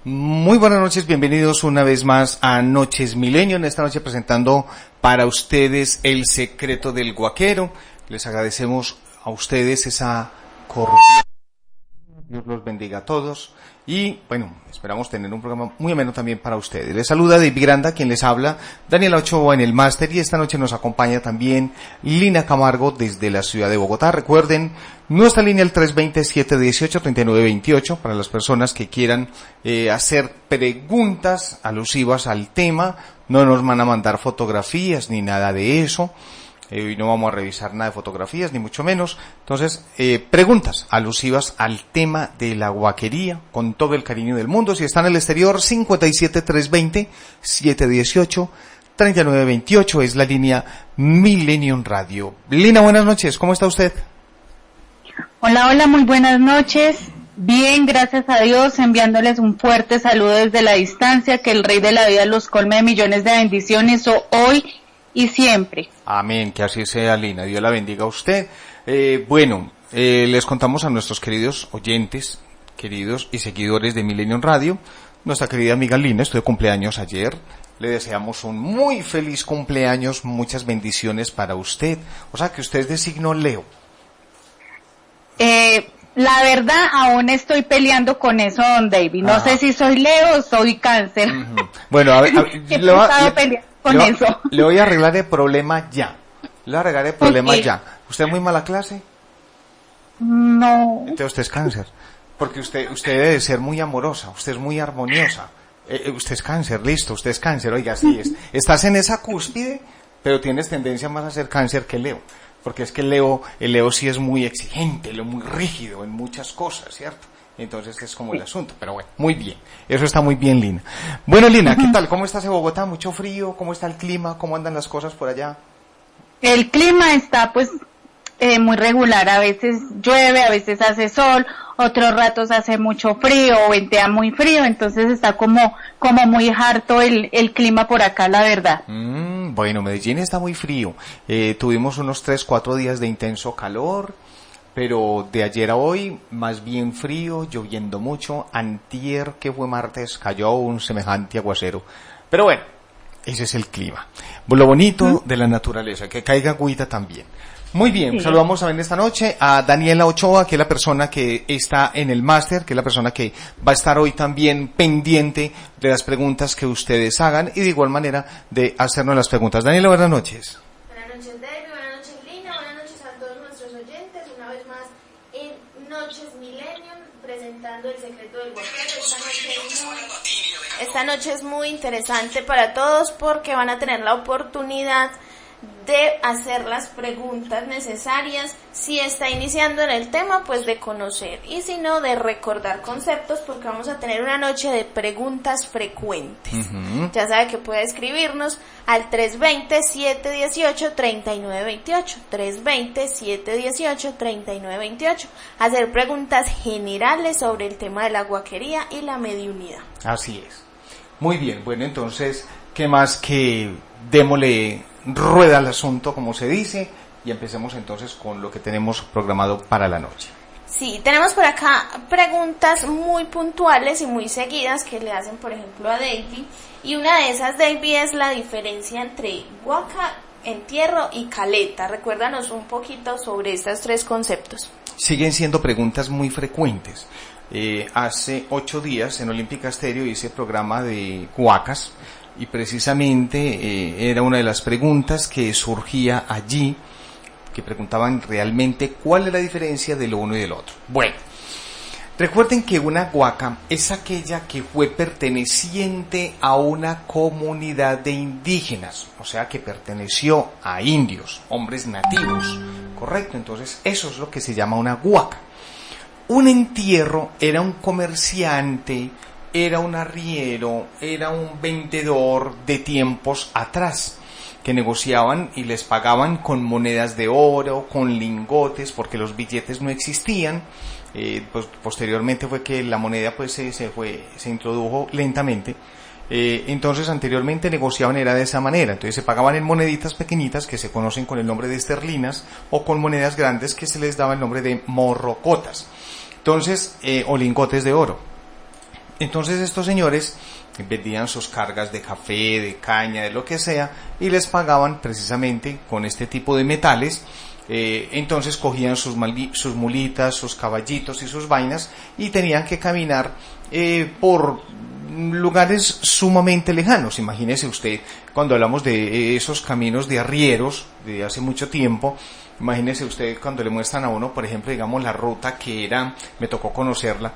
Muy buenas noches, bienvenidos una vez más a Noches Milenio. En esta noche presentando para ustedes El secreto del guaquero. Les agradecemos a ustedes esa cordial. Dios los bendiga a todos. Y bueno, esperamos tener un programa muy ameno también para ustedes. Les saluda David Granda, quien les habla, Daniela Ochoa en el máster, y esta noche nos acompaña también Lina Camargo desde la ciudad de Bogotá. Recuerden, nuestra línea el 320-718-3928 para las personas que quieran hacer preguntas alusivas al tema. No nos van a mandar fotografías ni nada de eso. Hoy no vamos a revisar nada de fotografías, ni mucho menos. Entonces, preguntas alusivas al tema de la guaquería, con todo el cariño del mundo. Si está en el exterior, 57-320-718-3928 es la línea Millennium Radio. Lina, buenas noches, ¿cómo está usted? Hola, muy buenas noches. Bien, gracias a Dios, enviándoles un fuerte saludo desde la distancia, que el Rey de la Vida los colme de millones de bendiciones hoy y siempre. Amén, que así sea, Lina. Dios la bendiga a usted. Les contamos a nuestros queridos oyentes, queridos y seguidores de Millennium Radio, nuestra querida amiga Lina estuvo de cumpleaños ayer. Le deseamos un muy feliz cumpleaños, muchas bendiciones para usted. O sea, que usted es de signo Leo. La verdad, aún estoy peleando con eso, don David. No sé si soy Leo o soy Cáncer. Uh-huh. Bueno, a ver, le voy a arreglar el problema ya. Ya. ¿Usted es muy mala clase? No. Entonces usted es Cáncer. Porque usted debe de ser muy amorosa, usted es muy armoniosa. Usted es Cáncer, listo, usted es Cáncer, oiga, así es. Estás en esa cúspide, pero tienes tendencia más a ser Cáncer que Leo. Porque es que el Leo sí es muy exigente, muy rígido en muchas cosas, ¿cierto? Entonces es como el asunto, pero bueno, muy bien. Eso está muy bien, Lina. Bueno, Lina, ¿qué tal? ¿Cómo estás en Bogotá? ¿Mucho frío? ¿Cómo está el clima? ¿Cómo andan las cosas por allá? El clima está muy regular. A veces llueve, a veces hace sol, otros ratos hace mucho frío o ventea muy frío. Entonces está como muy harto el clima por acá, la verdad. Bueno, Medellín está muy frío. Tuvimos unos 3-4 días de intenso calor. Pero de ayer a hoy, más bien frío, lloviendo mucho. Antier, que fue martes, cayó un semejante aguacero. Pero bueno, ese es el clima. Lo bonito de la naturaleza, que caiga agüita también. Muy bien, sí. Saludamos también esta noche a Daniela Ochoa, que es la persona que está en el máster, que es la persona que va a estar hoy también pendiente de las preguntas que ustedes hagan y de igual manera de hacernos las preguntas. Daniela, buenas noches. Buenas noches, David. Buenas noches, Lina. Buenas noches a todos nuestros oyentes. Una vez más en Noches Millennium, presentando El secreto del guaquero. Esta noche es muy interesante para todos porque van a tener la oportunidad de hacer las preguntas necesarias. Si está iniciando en el tema, pues de conocer, y si no, de recordar conceptos, porque vamos a tener una noche de preguntas frecuentes. Uh-huh. Ya sabe que puede escribirnos al 320-718-3928, 320-718-3928, hacer preguntas generales sobre el tema de la guaquería y la mediunidad. Así es. Muy bien, bueno, entonces, ¿qué más que démosle rueda al asunto, como se dice, y empecemos entonces con lo que tenemos programado para la noche? Sí, tenemos por acá preguntas muy puntuales y muy seguidas que le hacen, por ejemplo, a David, y una de esas, David, es la diferencia entre guaca, entierro y caleta. Recuérdanos un poquito sobre estos tres conceptos. Siguen siendo preguntas muy frecuentes. Hace 8 días en Olímpica Estéreo hice programa de guacas, y precisamente era una de las preguntas que surgía allí, que preguntaban realmente cuál es la diferencia de lo uno y del otro. Bueno, recuerden que una guaca es aquella que fue perteneciente a una comunidad de indígenas, o sea que perteneció a indios, hombres nativos, ¿correcto? Entonces eso es lo que se llama una guaca. Un entierro era un comerciante, era un arriero, era un vendedor de tiempos atrás, que negociaban y les pagaban con monedas de oro, con lingotes, porque los billetes no existían. Pues posteriormente fue que la moneda pues se introdujo lentamente. Entonces anteriormente negociaban era de esa manera, entonces se pagaban en moneditas pequeñitas que se conocen con el nombre de esterlinas, o con monedas grandes que se les daba el nombre de morrocotas, entonces o lingotes de oro. Entonces estos señores vendían sus cargas de café, de caña, de lo que sea, y les pagaban precisamente con este tipo de metales. Entonces cogían sus mulitas, sus caballitos y sus vainas y tenían que caminar por lugares sumamente lejanos. Imagínese usted, cuando hablamos de esos caminos de arrieros de hace mucho tiempo, imagínese usted cuando le muestran a uno, por ejemplo, digamos la ruta que era, me tocó conocerla,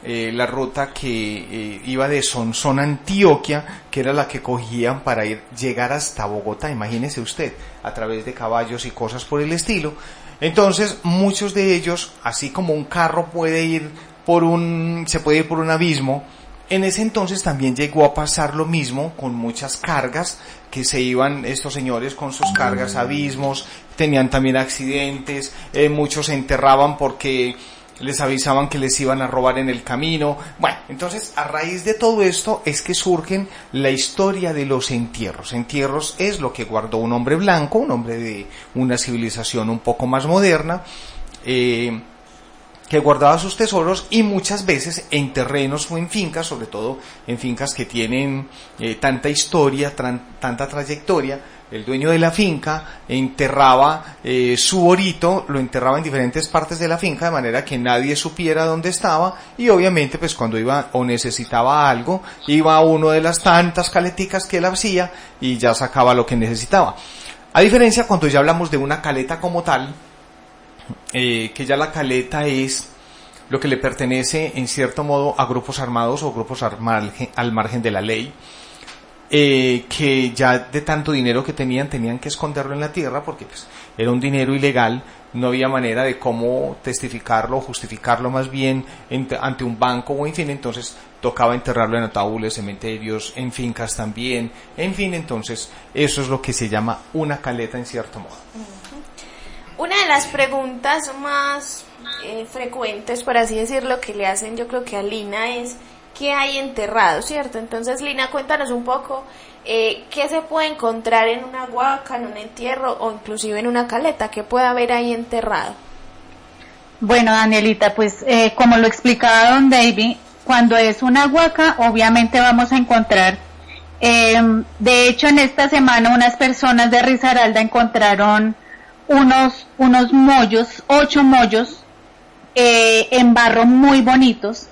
la ruta que iba de Sonsón a Antioquia, que era la que cogían para llegar hasta Bogotá, imagínese usted, a través de caballos y cosas por el estilo. Entonces, muchos de ellos, así como un carro se puede ir por un abismo, en ese entonces también llegó a pasar lo mismo con muchas cargas, que se iban estos señores con sus cargas a abismos, tenían también accidentes, muchos se enterraban porque les avisaban que les iban a robar en el camino. Bueno, entonces a raíz de todo esto es que surgen la historia de los entierros. Entierros es lo que guardó un hombre blanco, un hombre de una civilización un poco más moderna, que guardaba sus tesoros, y muchas veces en terrenos o en fincas, sobre todo en fincas que tienen tanta historia, tanta trayectoria. El dueño de la finca enterraba su orito, lo enterraba en diferentes partes de la finca de manera que nadie supiera dónde estaba, y obviamente pues cuando iba o necesitaba algo, iba a una de las tantas caleticas que él hacía y ya sacaba lo que necesitaba. A diferencia cuando ya hablamos de una caleta como tal, que ya la caleta es lo que le pertenece en cierto modo a grupos armados o grupos al margen de la ley, que ya de tanto dinero que tenían que esconderlo en la tierra porque pues era un dinero ilegal, no había manera de cómo testificarlo o justificarlo más bien ante un banco o en fin, entonces tocaba enterrarlo en ataúdes, cementerios, en fincas también, en fin, entonces eso es lo que se llama una caleta en cierto modo. Una de las preguntas más frecuentes, por así decirlo, que le hacen yo creo que a Lina es ¿qué hay enterrado? ¿Cierto? Entonces, Lina, cuéntanos un poco qué se puede encontrar en una huaca, en un entierro o inclusive en una caleta, qué puede haber ahí enterrado. Bueno, Danielita, pues como lo explicaba don David, cuando es una huaca obviamente vamos a encontrar, de hecho en esta semana unas personas de Risaralda encontraron unos mollos, 8 mollos en barro muy bonitos.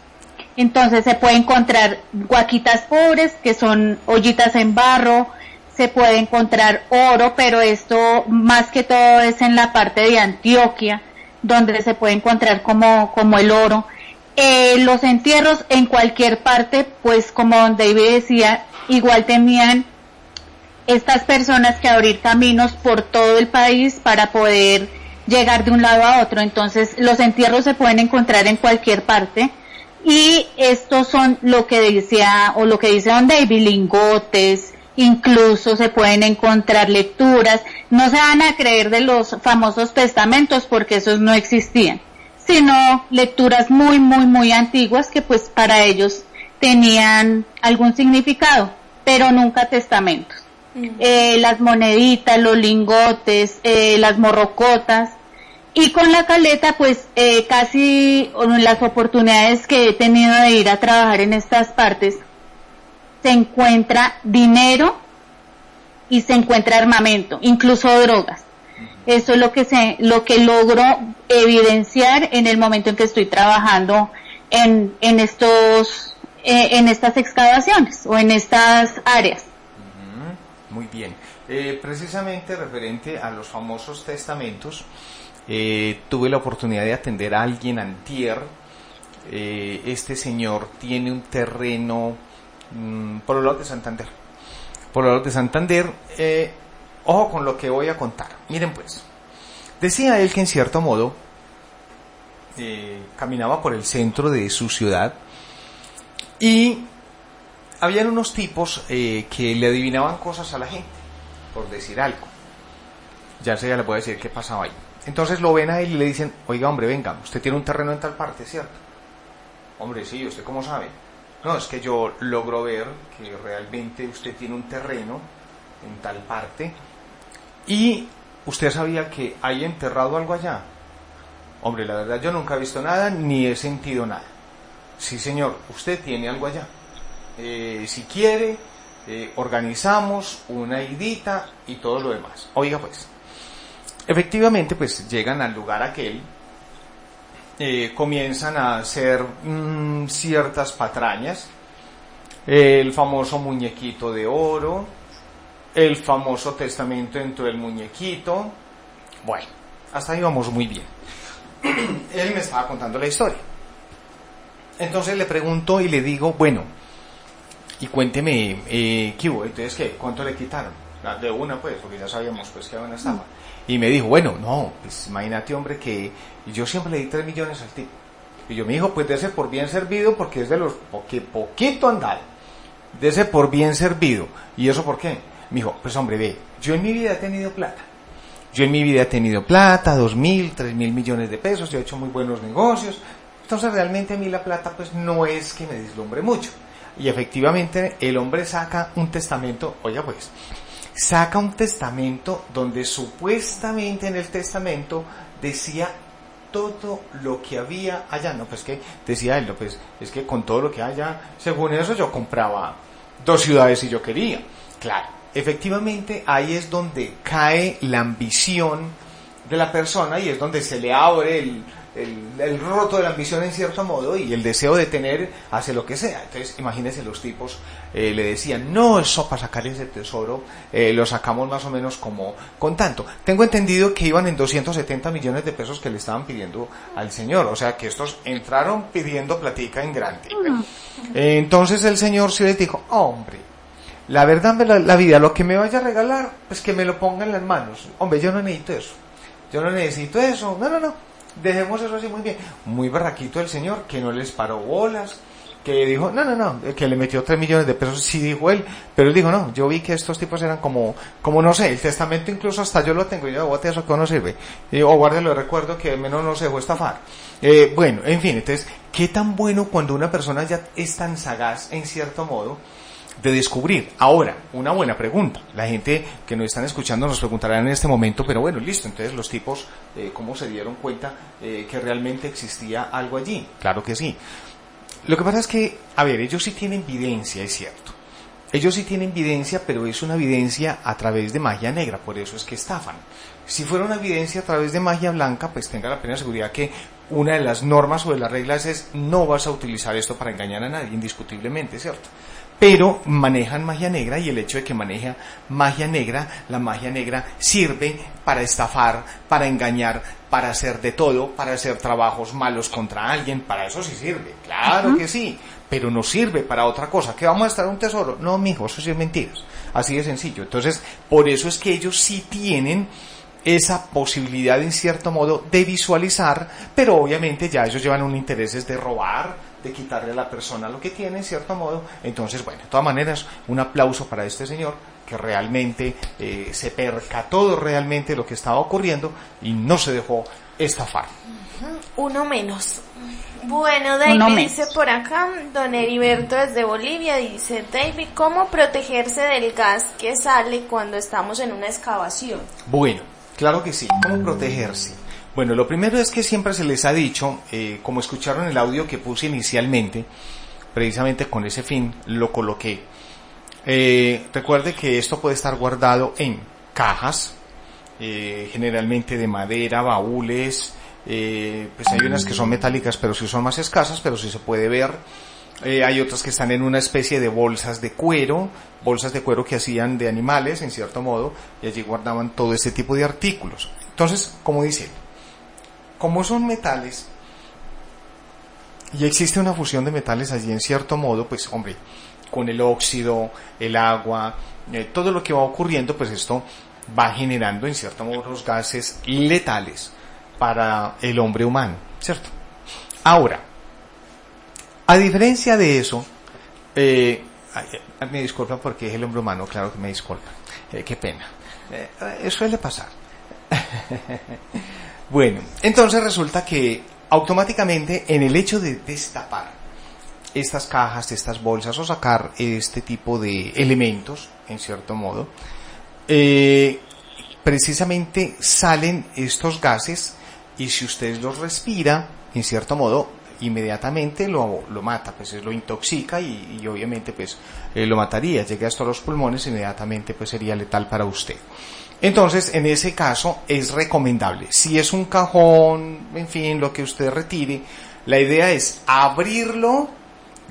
Entonces se puede encontrar huaquitas pobres, que son ollitas en barro, se puede encontrar oro, pero esto más que todo es en la parte de Antioquia, donde se puede encontrar como el oro. Los entierros en cualquier parte, pues como don David decía, igual tenían estas personas que abrir caminos por todo el país para poder llegar de un lado a otro. Entonces los entierros se pueden encontrar en cualquier parte, y estos son lo que decía o lo que dice don David, lingotes, incluso se pueden encontrar lecturas. No se van a creer de los famosos testamentos porque esos no existían, sino lecturas muy muy muy antiguas que pues para ellos tenían algún significado, pero nunca testamentos. Las moneditas, los lingotes, las morrocotas. Y con la caleta, pues casi las oportunidades que he tenido de ir a trabajar en estas partes, se encuentra dinero y se encuentra armamento, incluso drogas. Eso es lo que logro evidenciar en el momento en que estoy trabajando en estas excavaciones o en estas áreas. Muy bien. Precisamente referente a los famosos testamentos, tuve la oportunidad de atender a alguien antier. Este señor tiene un terreno por los lados de Santander. Por los lados de Santander, ojo con lo que voy a contar. Miren pues, decía él que en cierto modo caminaba por el centro de su ciudad y habían unos tipos que le adivinaban cosas a la gente, por decir algo. Ya se ya le puedo decir qué pasaba ahí. Entonces lo ven a él y le dicen, oiga hombre, venga, usted tiene un terreno en tal parte, ¿cierto? Hombre, sí, ¿usted cómo sabe? No, es que yo logro ver que realmente usted tiene un terreno en tal parte. ¿Y usted sabía que hay enterrado algo allá? Hombre, la verdad yo nunca he visto nada ni he sentido nada. sí señor, usted tiene algo allá. Si quiere, organizamos una idita y todo lo demás. Oiga pues, efectivamente pues llegan al lugar aquel, comienzan a hacer ciertas patrañas, el famoso muñequito de oro, el famoso testamento dentro del muñequito. Bueno, hasta ahí vamos muy bien. Él me estaba contando la historia. Entonces le pregunto y le digo, bueno, y cuénteme, ¿qué hubo? Entonces, ¿qué? ¿Cuánto le quitaron? De una, pues, porque ya sabíamos, pues, que una estaba. Y me dijo, bueno, no, pues, imagínate, hombre, que yo siempre le di 3 millones al tipo. Y yo me dijo, pues, dese por bien servido, porque es de los poquito andado. Dese por bien servido. ¿Y eso por qué? Me dijo, pues, hombre, ve, yo en mi vida he tenido plata. 2.000, 3.000 millones de pesos, yo he hecho muy buenos negocios. Entonces, realmente a mí la plata, pues, no es que me deslumbre mucho. Y efectivamente el hombre saca un testamento, oiga pues, saca un testamento donde supuestamente en el testamento decía todo lo que había allá. No, pues que decía él, no, pues es que con todo lo que haya, según eso yo compraba 2 ciudades si yo quería. Claro, efectivamente ahí es donde cae la ambición de la persona y es donde se le abre el roto de la ambición en cierto modo y el deseo de tener hace lo que sea. Entonces imagínense, los tipos le decían, no, eso para sacar ese tesoro lo sacamos más o menos como con tanto. Tengo entendido que iban en 270 millones de pesos que le estaban pidiendo al señor, o sea que estos entraron pidiendo platica en grande. Entonces el señor sí les dijo, hombre, la verdad, la vida, lo que me vaya a regalar, pues que me lo ponga en las manos. Hombre, yo no necesito eso, no, dejemos eso así muy bien. Muy barraquito el señor, que no les paró bolas, que dijo, no, que le metió 3 millones de pesos, sí dijo él, pero él dijo, no, yo vi que estos tipos eran como no sé, el testamento incluso hasta yo lo tengo, y yo, bote eso que no sirve, o guárdelo de recuerdo que al menos no se dejó estafar. Bueno, en fin, entonces, qué tan bueno cuando una persona ya es tan sagaz, en cierto modo, de descubrir. Ahora, una buena pregunta. La gente que nos están escuchando nos preguntará en este momento, pero bueno, listo, entonces los tipos, ¿cómo se dieron cuenta que realmente existía algo allí? Claro que sí. Lo que pasa es que, a ver, ellos sí tienen evidencia, es cierto. Ellos sí tienen evidencia, pero es una evidencia a través de magia negra, por eso es que estafan. Si fuera una evidencia a través de magia blanca, pues tenga la plena seguridad que una de las normas o de las reglas es no vas a utilizar esto para engañar a nadie, indiscutiblemente, ¿cierto? Pero manejan magia negra y el hecho de que maneja magia negra, la magia negra sirve para estafar, para engañar, para hacer de todo, para hacer trabajos malos contra alguien, para eso sí sirve, claro que sí, pero no sirve para otra cosa. ¿Que vamos a estar un tesoro? No, mijo, eso sí es mentiras, así de sencillo. Entonces, por eso es que ellos sí tienen esa posibilidad en cierto modo de visualizar, pero obviamente ya ellos llevan un interés de robar, de quitarle a la persona lo que tiene en cierto modo. Entonces, bueno, de todas maneras, un aplauso para este señor que realmente se percató realmente de lo que estaba ocurriendo y no se dejó estafar. Uno menos. Bueno, David dice por acá, don Heriberto desde Bolivia, dice, David, ¿cómo protegerse del gas que sale cuando estamos en una excavación? Bueno, claro que sí, ¿cómo protegerse? Bueno, lo primero es que siempre se les ha dicho, como escucharon el audio que puse inicialmente, precisamente con ese fin lo coloqué. Recuerde que esto puede estar guardado en cajas, generalmente de madera, baúles, pues hay unas que son metálicas pero sí son más escasas, pero sí se puede ver. Hay otras que están en una especie de bolsas de cuero que hacían de animales en cierto modo, y allí guardaban todo ese tipo de artículos. Entonces, como dice, como son metales y existe una fusión de metales allí en cierto modo, pues hombre, con el óxido, el agua, todo lo que va ocurriendo, pues esto va generando en cierto modo los gases letales para el hombre humano, ¿cierto? Ahora, a diferencia de eso, me disculpan porque es el hombre humano, claro que me disculpan, qué pena, suele pasar. Bueno, entonces resulta que automáticamente en el hecho de destapar estas cajas, estas bolsas o sacar este tipo de elementos, en cierto modo, precisamente salen estos gases y si usted los respira, en cierto modo, inmediatamente lo mata, pues lo intoxica y obviamente pues lo mataría, llega hasta los pulmones, inmediatamente pues sería letal para usted. Entonces, en ese caso es recomendable, si es un cajón, en fin, lo que usted retire, la idea es abrirlo,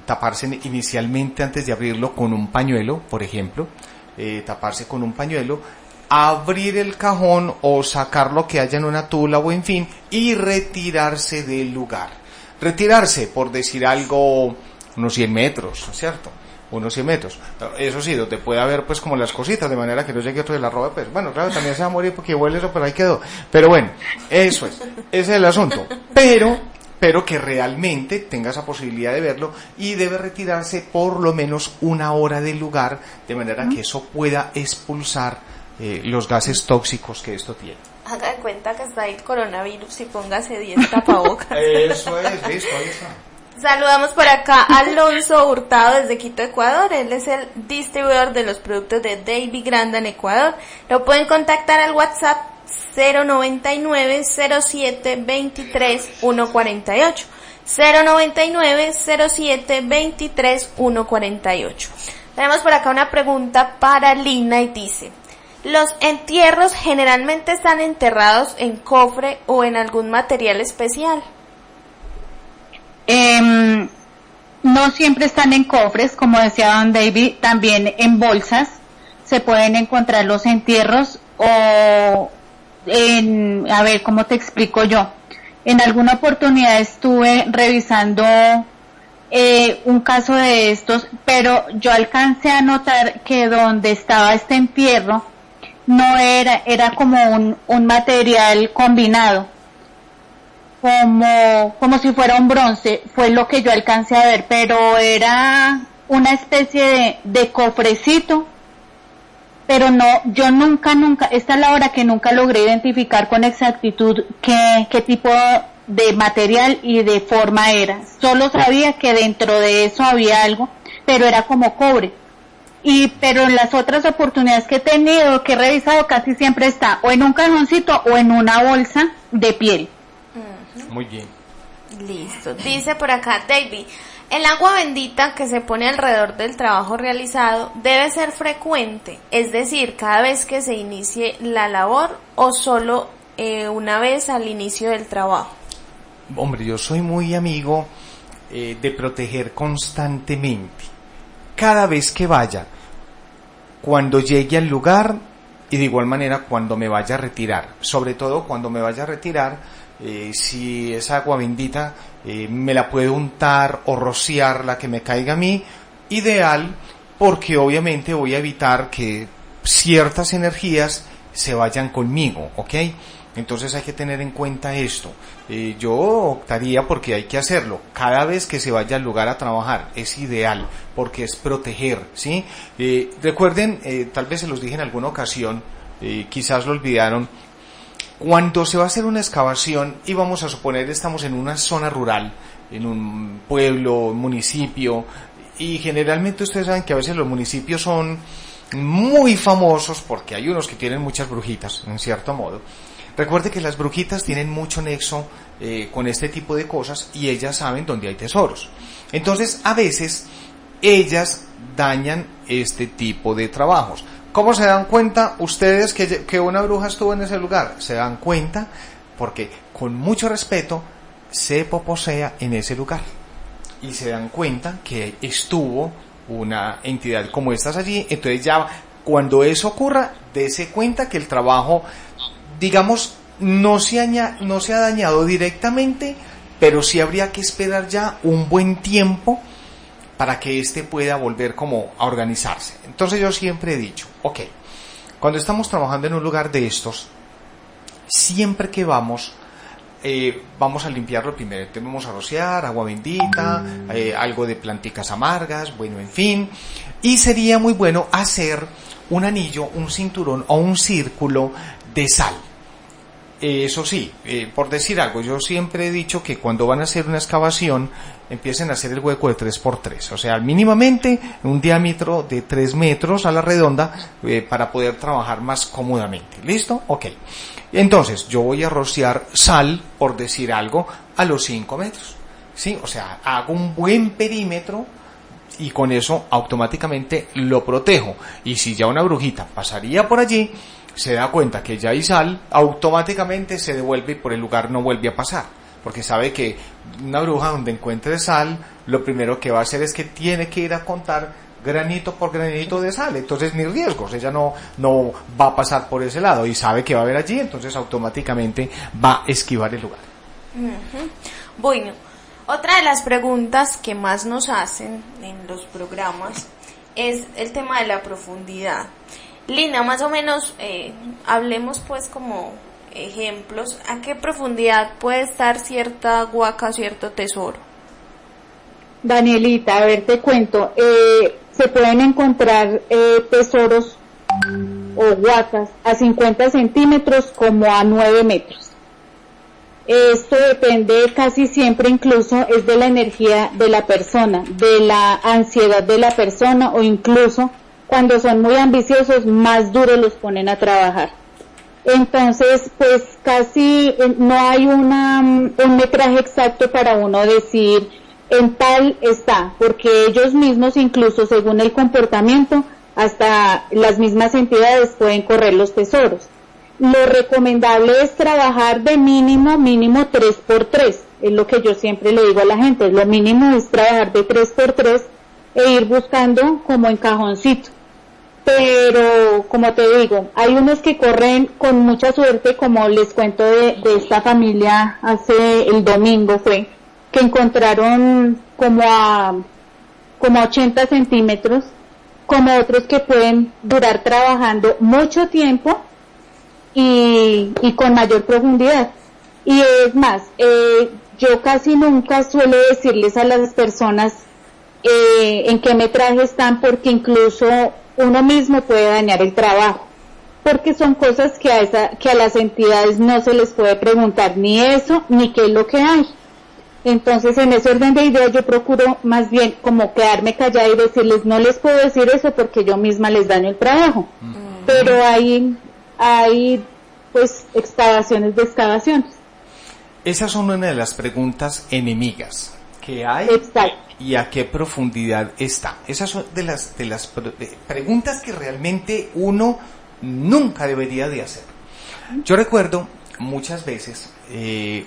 taparse inicialmente antes de abrirlo con un pañuelo, por ejemplo, taparse con un pañuelo, abrir el cajón o sacar lo que haya en una tula o en fin, y retirarse del lugar. Retirarse, por decir algo, unos 100 metros, ¿cierto? Unos 100 metros. Eso sí, donde puede haber pues como las cositas, de manera que no llegue otro de la ropa, pues bueno, claro, también se va a morir porque huele eso, pero ahí quedó. Pero bueno, eso es, ese es el asunto. Pero que realmente tenga esa posibilidad de verlo y debe retirarse por lo menos 1 hora del lugar, de manera que eso pueda expulsar los gases tóxicos que esto tiene. Haga de cuenta que está el coronavirus y póngase 10 tapabocas. Eso es, listo, ahí está. Saludamos por acá a Alonso Hurtado desde Quito, Ecuador. Él es el distribuidor de los productos de Davy Granda en Ecuador. Lo pueden contactar al WhatsApp 099 07 23 148. 099 07 23 148. Tenemos por acá una pregunta para Lina y dice: ¿los entierros generalmente están enterrados en cofre o en algún material especial? No siempre están en cofres, como decía don David, también en bolsas se pueden encontrar los entierros o a ver, ¿cómo te explico yo? En alguna oportunidad estuve revisando un caso de estos, pero yo alcancé a notar que donde estaba este entierro no era como un material combinado, como si fuera un bronce, fue lo que yo alcancé a ver, pero era una especie de cofrecito, pero no, yo nunca, esta es la hora que nunca logré identificar con exactitud qué tipo de material y de forma era. Solo sabía que dentro de eso había algo, pero era como cobre. Pero en las otras oportunidades que he tenido, que he revisado, casi siempre está o en un cajoncito o en una bolsa de piel. Muy bien. Listo. Dice por acá David: el agua bendita que se pone alrededor del trabajo realizado debe ser frecuente, es decir, cada vez que se inicie la labor o solo una vez al inicio del trabajo. Hombre, yo soy muy amigo de proteger constantemente. Cada vez que vaya, cuando llegue al lugar y de igual manera cuando me vaya a retirar, sobre todo cuando me vaya a retirar, si es agua bendita, me la puedo untar o rociar la que me caiga a mí, ideal, porque obviamente voy a evitar que ciertas energías se vayan conmigo, ¿ok? Entonces hay que tener en cuenta esto. Yo optaría porque hay que hacerlo cada vez que se vaya al lugar a trabajar, es ideal, porque es proteger, ¿sí? Recuerden, tal vez se los dije en alguna ocasión, quizás lo olvidaron, cuando se va a hacer una excavación y vamos a suponer estamos en una zona rural, en un pueblo, un municipio, y generalmente ustedes saben que a veces los municipios son muy famosos porque hay unos que tienen muchas brujitas, en cierto modo. Recuerde que las brujitas tienen mucho nexo con este tipo de cosas y ellas saben dónde hay tesoros. Entonces, a veces, ellas dañan este tipo de trabajos. ¿Cómo se dan cuenta ustedes que una bruja estuvo en ese lugar? Se dan cuenta porque, con mucho respeto, se poposea en ese lugar. Y se dan cuenta que estuvo una entidad como estas allí. Entonces ya, cuando eso ocurra, dése cuenta que el trabajo, digamos, no se ha dañado directamente, pero sí habría que esperar ya un buen tiempo para que éste pueda volver como a organizarse. Entonces yo siempre he dicho, ok, cuando estamos trabajando en un lugar de estos, siempre que vamos a limpiarlo primero. Vamos a rociar agua bendita, algo de planticas amargas, bueno, en fin, y sería muy bueno hacer un anillo, un cinturón o un círculo de sal. Eso sí, por decir algo, yo siempre he dicho que cuando van a hacer una excavación empiecen a hacer el hueco de 3x3, o sea, mínimamente un diámetro de 3 metros a la redonda para poder trabajar más cómodamente. ¿Listo? Ok. Entonces, yo voy a rociar sal, por decir algo, a los 5 metros. ¿sí? O sea, hago un buen perímetro y con eso automáticamente lo protejo. Y si ya una brujita pasaría por allí, se da cuenta que ya hay sal, automáticamente se devuelve y por el lugar no vuelve a pasar. Porque sabe que una bruja donde encuentre sal, lo primero que va a hacer es que tiene que ir a contar granito por granito de sal. Entonces ni riesgos, ella no va a pasar por ese lado y sabe que va a haber allí, entonces automáticamente va a esquivar el lugar. Bueno, otra de las preguntas que más nos hacen en los programas es el tema de la profundidad. Lina, más o menos, hablemos pues como ejemplos, ¿a qué profundidad puede estar cierta huaca, cierto tesoro? Danielita, a ver, te cuento, se pueden encontrar tesoros o huacas a 50 centímetros como a 9 metros. Esto depende casi siempre, incluso es de la energía de la persona, de la ansiedad de la persona, o incluso cuando son muy ambiciosos, más duros los ponen a trabajar. Entonces, pues casi no hay un metraje exacto para uno decir en tal está, porque ellos mismos, incluso según el comportamiento, hasta las mismas entidades pueden correr los tesoros. Lo recomendable es trabajar de mínimo 3x3, es lo que yo siempre le digo a la gente, lo mínimo es trabajar de 3x3 e ir buscando como en cajoncito. Pero, como te digo, hay unos que corren con mucha suerte, como les cuento de esta familia hace el domingo fue, que encontraron como a 80 centímetros, como otros que pueden durar trabajando mucho tiempo y con mayor profundidad. Y es más, yo casi nunca suelo decirles a las personas en qué metraje están, porque incluso uno mismo puede dañar el trabajo, porque son cosas que a las entidades no se les puede preguntar ni eso, ni qué es lo que hay. Entonces, en ese orden de ideas, yo procuro más bien como quedarme callada y decirles, no les puedo decir eso porque yo misma les daño el trabajo. Pero hay pues excavaciones de excavaciones. Esas son una de las preguntas enemigas que hay. Exacto. ¿Y a qué profundidad está? Esas son de las preguntas que realmente uno nunca debería de hacer. Yo recuerdo muchas veces,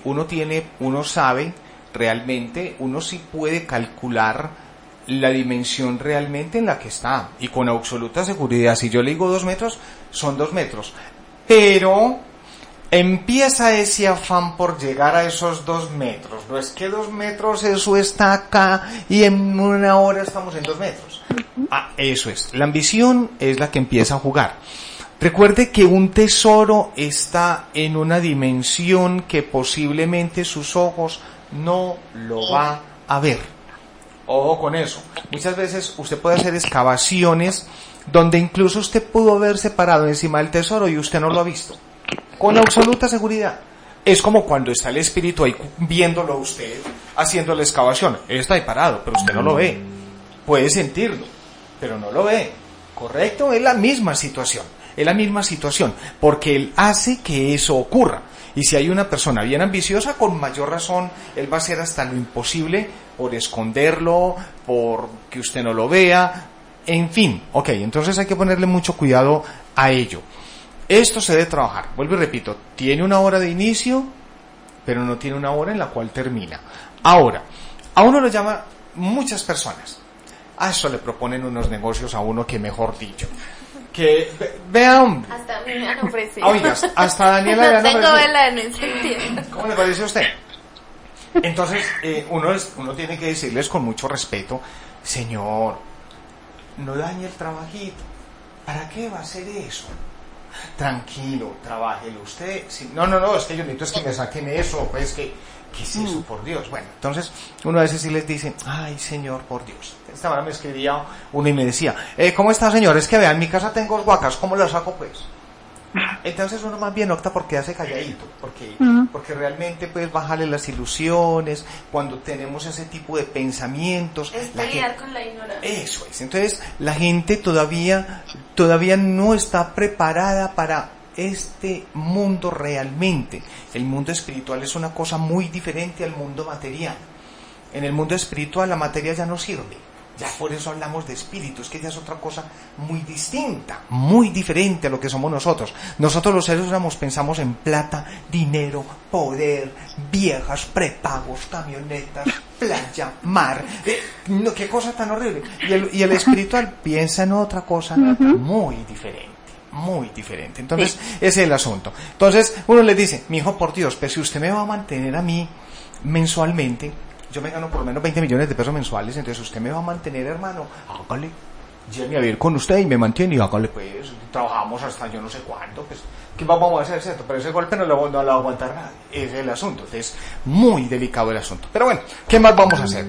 uno sabe realmente, uno sí puede calcular la dimensión realmente en la que está, y con absoluta seguridad, si yo le digo 2 metros, son 2 metros, pero empieza ese afán por llegar a esos 2 metros, no es que 2 metros eso está acá y en una hora estamos en 2 metros, eso es, la ambición es la que empieza a jugar. Recuerde que un tesoro está en una dimensión que posiblemente sus ojos no lo va a ver. Ojo con eso. Muchas veces usted puede hacer excavaciones donde incluso usted pudo haberse parado encima del tesoro y usted no lo ha visto. Con absoluta seguridad. Es como cuando está el espíritu ahí viéndolo a usted haciendo la excavación. Él está ahí parado, pero usted no lo ve. Puede sentirlo, pero no lo ve. ¿Correcto? Es la misma situación. Es la misma situación, porque él hace que eso ocurra. Y si hay una persona bien ambiciosa, con mayor razón, él va a hacer hasta lo imposible por esconderlo, por que usted no lo vea, en fin. Ok, entonces hay que ponerle mucho cuidado a ello. Esto se debe trabajar, vuelvo y repito, tiene una hora de inicio, pero no tiene una hora en la cual termina. Ahora, a uno lo llama muchas personas. A eso le proponen unos negocios a uno que mejor dicho. Que vean, hasta a mí me han ofrecido. Oigas, hasta Daniela le han ofrecido. No tengo vela en ese tiempo. ¿Cómo le parece a usted? Entonces, uno tiene que decirles con mucho respeto, señor, no dañe el trabajito. ¿Para qué va a hacer eso? Tranquilo, trabájelo usted. Sí, no, es que yo necesito es que me saquen eso, pues ¿qué es eso, por Dios? Bueno, entonces uno a veces sí les dice, ay, señor, por Dios. Esta mañana me escribía uno y me decía, ¿cómo está, señor? Es que vean, en mi casa tengo huacas, ¿cómo las saco, pues? Entonces uno más bien opta por quedarse calladito, porque realmente puedes bajarle las ilusiones cuando tenemos ese tipo de pensamientos. Es pelear con la ignorancia. Eso es. Entonces la gente todavía no está preparada para este mundo realmente. El mundo espiritual es una cosa muy diferente al mundo material. En el mundo espiritual la materia ya no sirve. Ya por eso hablamos de espíritus, que ya es otra cosa muy distinta, muy diferente a lo que somos nosotros. Nosotros los seres humanos pensamos en plata, dinero, poder, viejas, prepagos, camionetas, playa, mar. No, qué cosa tan horrible. Y el espiritual piensa en otra cosa muy diferente. Muy diferente. Entonces, sí, ese es el asunto. Entonces, uno le dice, mi hijo, por Dios, pues si usted me va a mantener a mí mensualmente, yo me gano por lo menos 20 millones de pesos mensuales, entonces usted me va a mantener, hermano, hágale, lléveme a vivir con usted y me mantiene y hágale, pues, trabajamos hasta yo no sé cuánto, pues, ¿qué vamos a hacer, cierto? Pero ese golpe no lo va a aguantar nadie, ese es el asunto, entonces, muy delicado el asunto. Pero bueno, ¿qué más vamos a hacer?